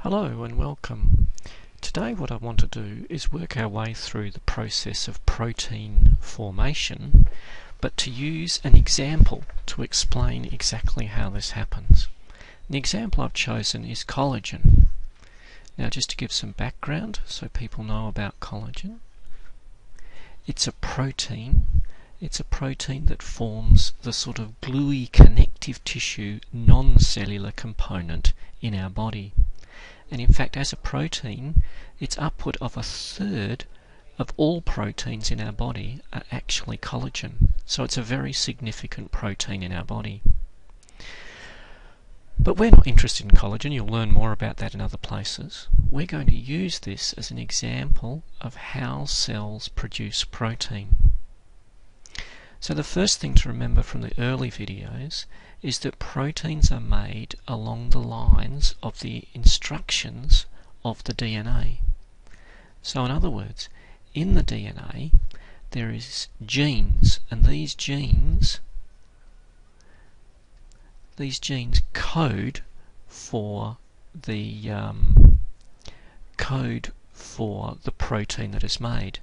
Hello and welcome. Today what I want to do is work our way through the process of protein formation, but to use an example to explain exactly how this happens. The example I've chosen is collagen. Now just to give some background so people know about collagen. It's a protein. It's a protein that forms the sort of gluey connective tissue non-cellular component in our body. And in fact, as a protein, it's upward of a third of all proteins in our body are actually collagen. So it's a very significant protein in our body. But we're not interested in collagen. You'll learn more about that in other places. We're going to use this as an example of how cells produce protein. So the first thing to remember from the early videos is that proteins are made along the lines of the instructions of the DNA. So in other words, in the DNA there is genes, and these genes code for the protein that is made.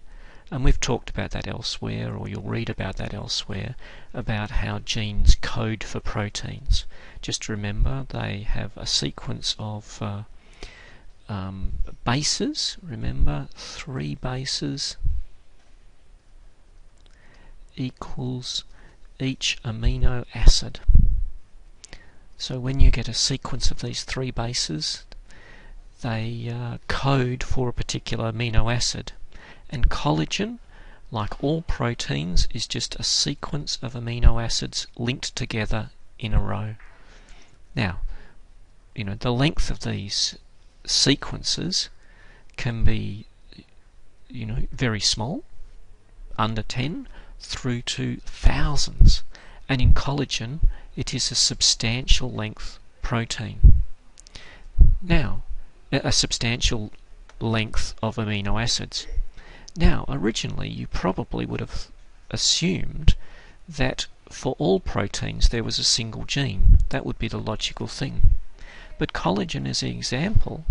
And we've talked about that elsewhere, or you'll read about that elsewhere, about how genes code for proteins. Just remember, they have a sequence of bases. Remember, 3 bases equals each amino acid. So when you get a sequence of these 3 bases, they code for a particular amino acid. And collagen, like all proteins, is just a sequence of amino acids linked together in a row. Now, the length of these sequences can be, very small, under 10, through to thousands. And in collagen, it is a substantial length protein. Now, a substantial length of amino acids. Now, originally you probably would have assumed that for all proteins there was a single gene. That would be the logical thing. But collagen is an example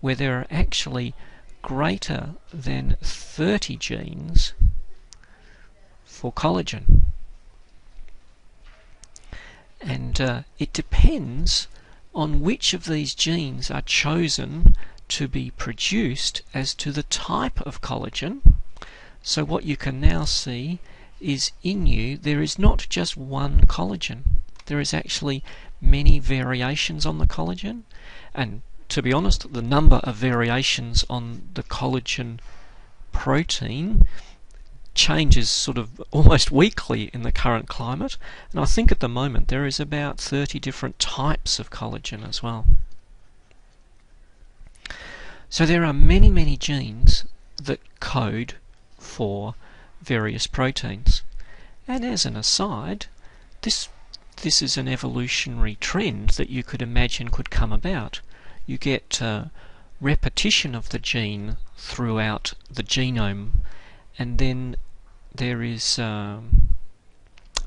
where there are actually greater than 30 genes for collagen. And it depends on which of these genes are chosen to be produced as to the type of collagen. So what you can now see is in you there is not just one collagen. There is actually many variations on the collagen, and to be honest, the number of variations on the collagen protein changes sort of almost weekly in the current climate, and I think at the moment there is about 30 different types of collagen as well. So there are many, many genes that code for various proteins. And as an aside, this is an evolutionary trend that you could imagine could come about. You get repetition of the gene throughout the genome, and then there is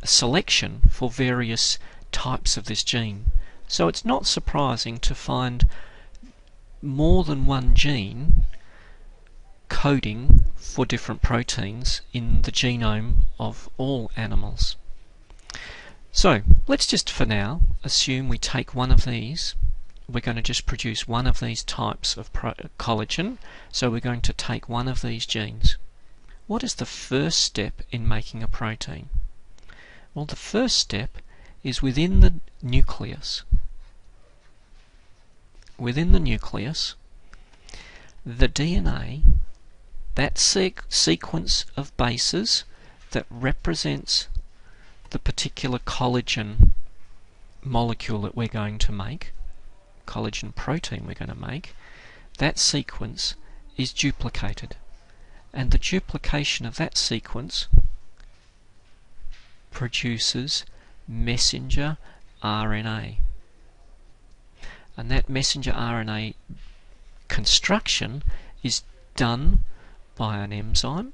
selection for various types of this gene. So it's not surprising to find more than one gene coding for different proteins in the genome of all animals. So let's just for now assume we take one of these. We're going to just produce one of these types of collagen, so we're going to take one of these genes. What is the first step in making a protein? Well, the first step is within the nucleus. Within the nucleus, the DNA, that sequence of bases that represents the particular collagen molecule that we're going to make, collagen protein we're going to make, that sequence is duplicated. And the duplication of that sequence produces messenger RNA. And that messenger RNA construction is done by an enzyme.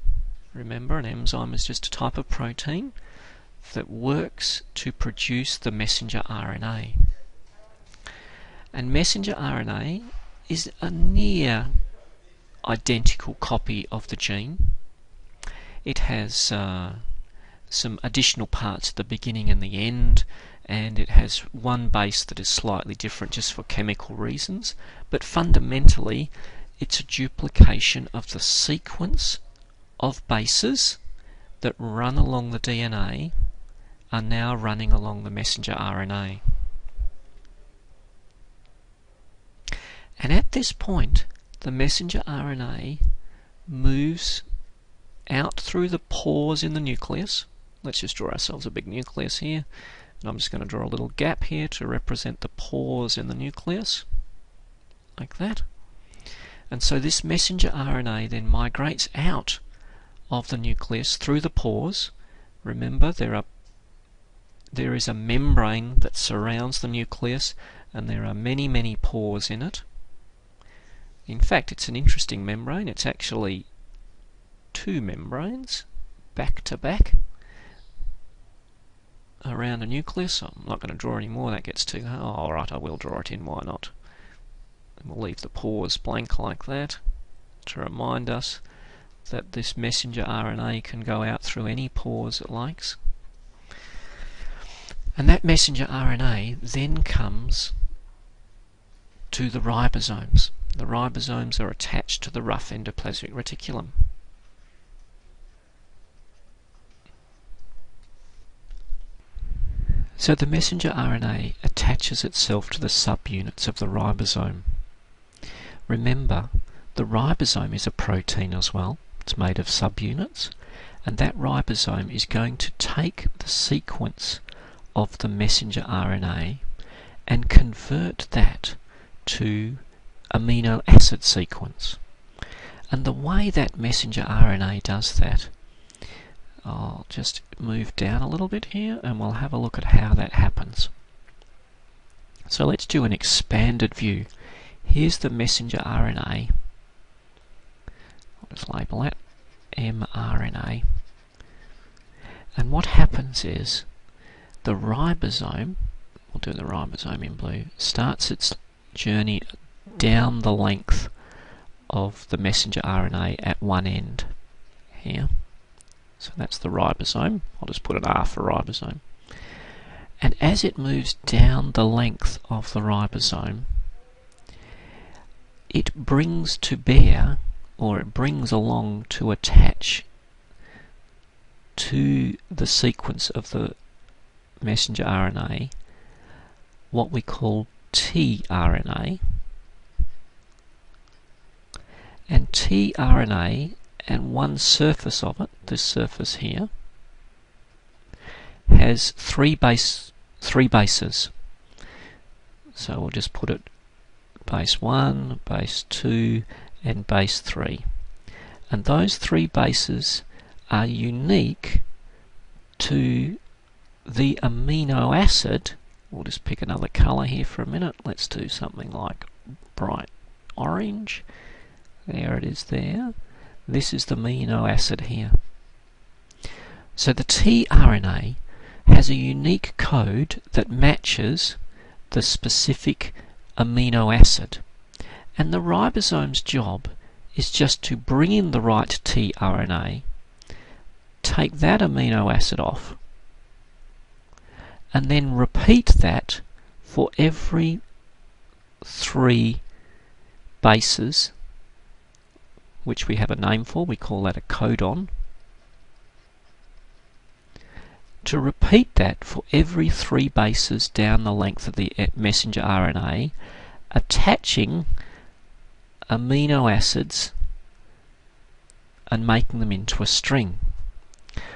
Remember, an enzyme is just a type of protein that works to produce the messenger RNA. And messenger RNA is a near identical copy of the gene. It has some additional parts at the beginning and the end, and it has one base that is slightly different just for chemical reasons, but fundamentally it's a duplication of the sequence of bases that run along the DNA are now running along the messenger RNA. And at this point, the messenger RNA moves out through the pores in the nucleus. Let's just draw ourselves a big nucleus here, and I'm just going to draw a little gap here to represent the pores in the nucleus, like that. And so this messenger RNA then migrates out of the nucleus through the pores. Remember, there is a membrane that surrounds the nucleus, and there are many, many pores in it. In fact, it's an interesting membrane. It's actually two membranes back to back around a nucleus. I'm not going to draw any more, that gets too hard. Oh, alright, I will draw it in, why not? And we'll leave the pores blank like that to remind us that this messenger RNA can go out through any pores it likes. And that messenger RNA then comes to the ribosomes. The ribosomes are attached to the rough endoplasmic reticulum. So the messenger RNA attaches itself to the subunits of the ribosome. Remember, the ribosome is a protein as well. It's made of subunits, and that ribosome is going to take the sequence of the messenger RNA and convert that to amino acid sequence. And the way that messenger RNA does that, I'll just move down a little bit here and we'll have a look at how that happens. So let's do an expanded view. Here's the messenger RNA. I'll just label that mRNA. And what happens is the ribosome, we'll do the ribosome in blue, starts its journey down the length of the messenger RNA at one end here. So that's the ribosome. I'll just put an R for ribosome. And as it moves down the length of the ribosome, it brings to bear, or it brings along to attach to the sequence of the messenger RNA what we call tRNA. And tRNA, and one surface of it, this surface here, has three bases. So we'll just put it base 1, base 2, and base 3. And those three bases are unique to the amino acid. We'll just pick another colour here for a minute. Let's do something like bright orange. There it is there. This is the amino acid here. So the tRNA has a unique code that matches the specific amino acid. And the ribosome's job is just to bring in the right tRNA, take that amino acid off, and then repeat that for every three bases, which we have a name for. We call that a codon. To repeat that for every three bases down the length of the messenger RNA, attaching amino acids and making them into a string.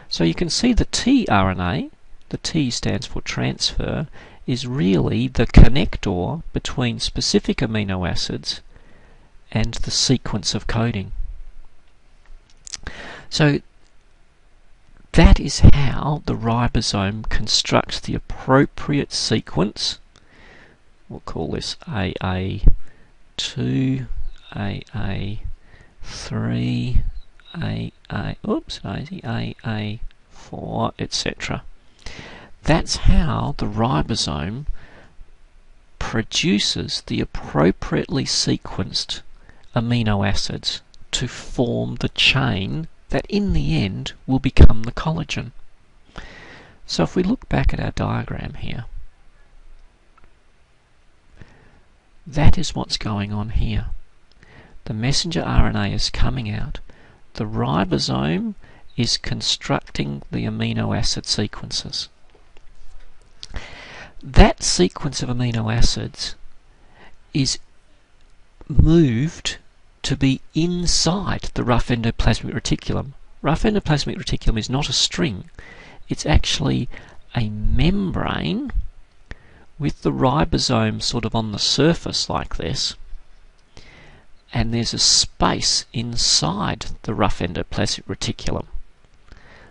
So you can see the tRNA, the T stands for transfer, is really the connector between specific amino acids and the sequence of coding. So that is how the ribosome constructs the appropriate sequence. We'll call this AA2, AA3, AA4, etc. That's how the ribosome produces the appropriately sequenced amino acids to form the chain that in the end will become the collagen. So if we look back at our diagram here, that is what's going on here. The messenger RNA is coming out. The ribosome is constructing the amino acid sequences. That sequence of amino acids is moved to be inside the rough endoplasmic reticulum. Rough endoplasmic reticulum is not a string. It's actually a membrane with the ribosome sort of on the surface like this, and there's a space inside the rough endoplasmic reticulum.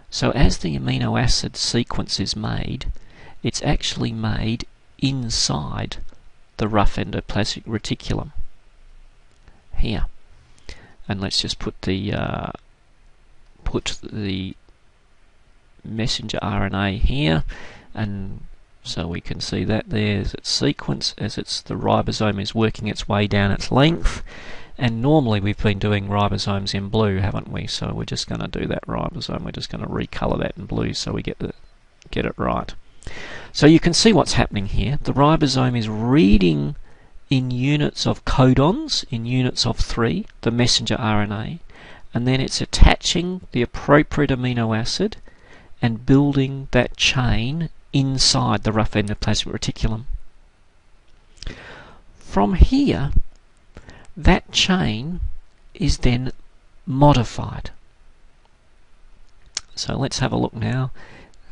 So as the amino acid sequence is made, it's actually made inside the rough endoplasmic reticulum here. And let's just put the messenger RNA here, and so we can see that there's its sequence as the ribosome is working its way down its length. And normally we've been doing ribosomes in blue, haven't we? So we're just going to do that ribosome. We're just going to recolor that in blue so we get it right. So you can see what's happening here. The ribosome is reading in units of codons, in units of 3, the messenger RNA, and then it's attaching the appropriate amino acid and building that chain inside the rough endoplasmic reticulum. From here, that chain is then modified. So let's have a look now.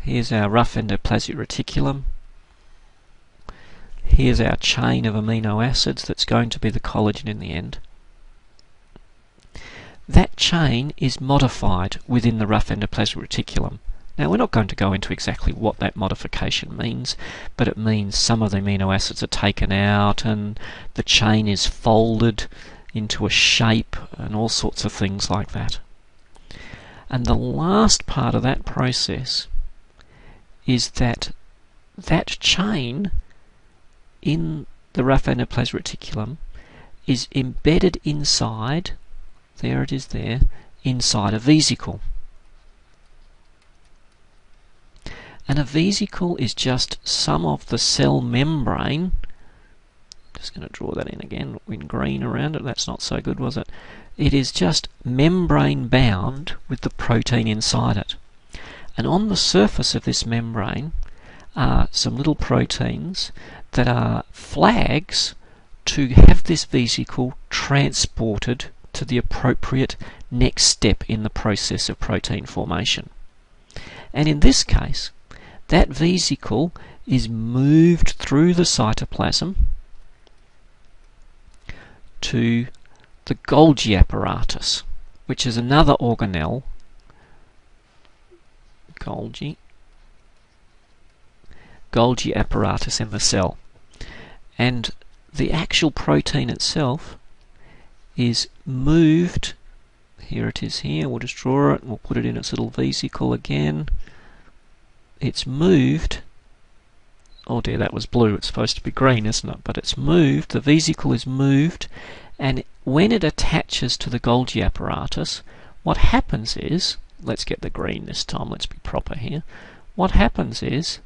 Here's our rough endoplasmic reticulum. Here's our chain of amino acids that's going to be the collagen in the end. That chain is modified within the rough endoplasmic reticulum. Now we're not going to go into exactly what that modification means, but it means some of the amino acids are taken out and the chain is folded into a shape and all sorts of things like that. And the last part of that process is that chain in the rough endoplasmic reticulum is embedded inside, there it is there, inside a vesicle. And a vesicle is just some of the cell membrane. Just going to draw that in again in green around it. That's not so good, was it? It is just membrane bound with the protein inside it. And on the surface of this membrane are some little proteins that are flags to have this vesicle transported to the appropriate next step in the process of protein formation. And in this case, that vesicle is moved through the cytoplasm to the Golgi apparatus, which is another organelle, Golgi apparatus in the cell. And the actual protein itself is moved, here it is here, we'll just draw it and we'll put it in its little vesicle again. It's moved, oh dear, that was blue, it's supposed to be green, isn't it? But it's moved, the vesicle is moved, and when it attaches to the Golgi apparatus, what happens is, let's get the green this time, let's be proper here. What happens is,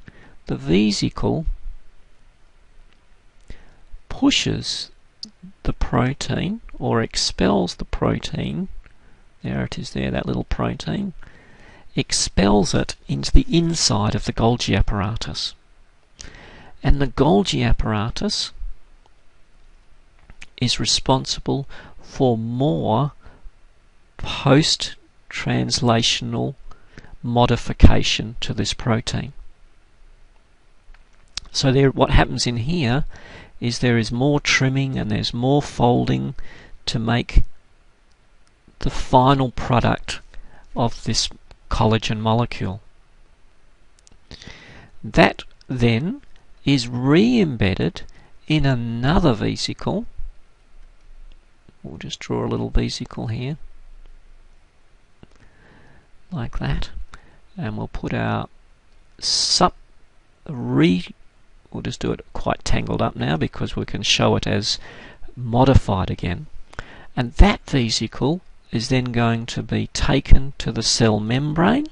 the vesicle pushes the protein, or expels the protein, there it is there, that little protein, expels it into the inside of the Golgi apparatus. And the Golgi apparatus is responsible for more post-translational modification to this protein. So there, what happens in here is there is more trimming and there's more folding to make the final product of this collagen molecule. That then is re-embedded in another vesicle. We'll just draw a little vesicle here, like that, and we'll put our we'll just do it quite tangled up now because we can show it as modified again. And that vesicle is then going to be taken to the cell membrane.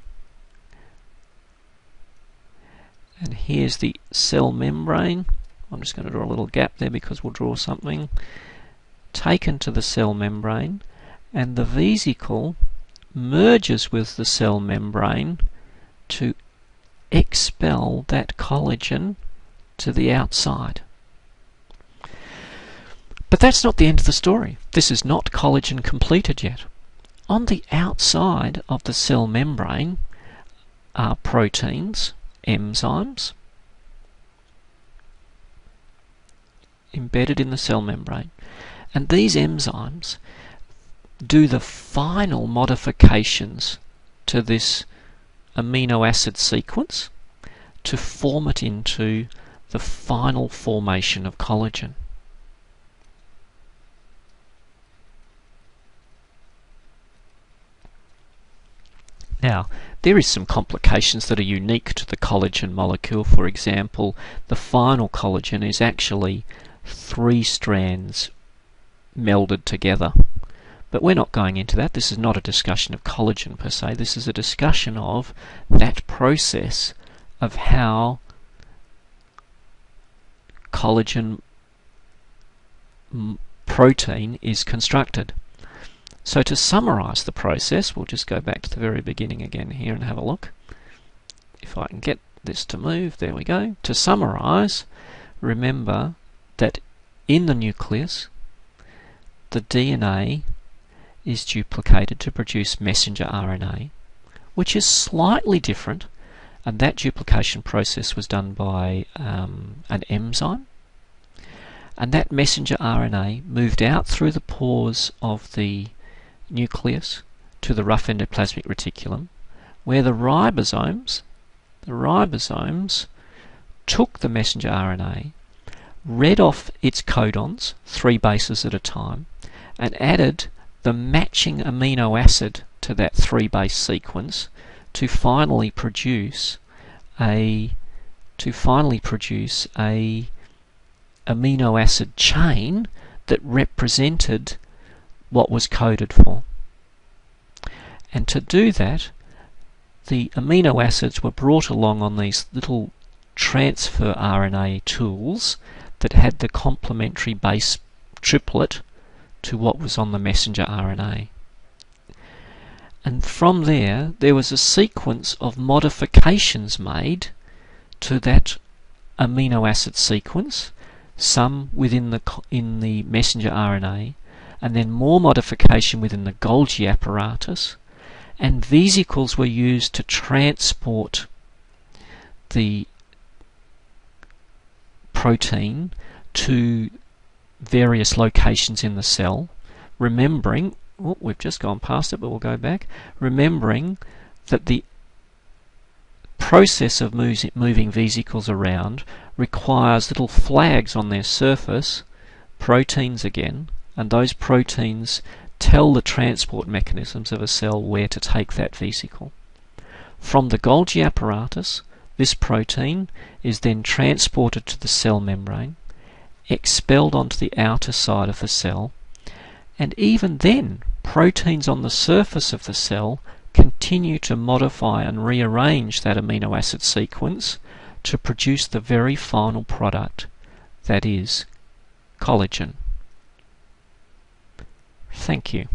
And here's the cell membrane. I'm just going to draw a little gap there because we'll draw something. Taken to the cell membrane, and the vesicle merges with the cell membrane to expel that collagen to the outside. But that's not the end of the story. This is not collagen completed yet. On the outside of the cell membrane are proteins, enzymes, embedded in the cell membrane. And these enzymes do the final modifications to this amino acid sequence to form it into the final formation of collagen. Now, there is some complications that are unique to the collagen molecule. For example, the final collagen is actually 3 strands melded together. But we're not going into that. This is not a discussion of collagen per se. This is a discussion of that process of how collagen protein is constructed. So to summarize the process, we'll just go back to the very beginning again here and have a look. If I can get this to move, there we go. To summarize, remember that in the nucleus, the DNA is duplicated to produce messenger RNA, which is slightly different, and that duplication process was done by an enzyme. And that messenger RNA moved out through the pores of the nucleus to the rough endoplasmic reticulum, where the ribosomes took the messenger RNA, read off its codons, 3 bases at a time, and added the matching amino acid to that 3-base sequence to finally produce a amino acid chain that represented what was coded for. And to do that, the amino acids were brought along on these little transfer RNA tools that had the complementary base triplet to what was on the messenger RNA. And from there was a sequence of modifications made to that amino acid sequence, some within the messenger RNA, and then more modification within the Golgi apparatus, and vesicles were used to transport the protein to various locations in the cell, remembering, we've just gone past it but we'll go back, remembering that the process of moving vesicles around requires little flags on their surface, proteins again, and those proteins tell the transport mechanisms of a cell where to take that vesicle. From the Golgi apparatus, this protein is then transported to the cell membrane, expelled onto the outer side of the cell, and even then, proteins on the surface of the cell continue to modify and rearrange that amino acid sequence to produce the very final product, that is collagen. Thank you.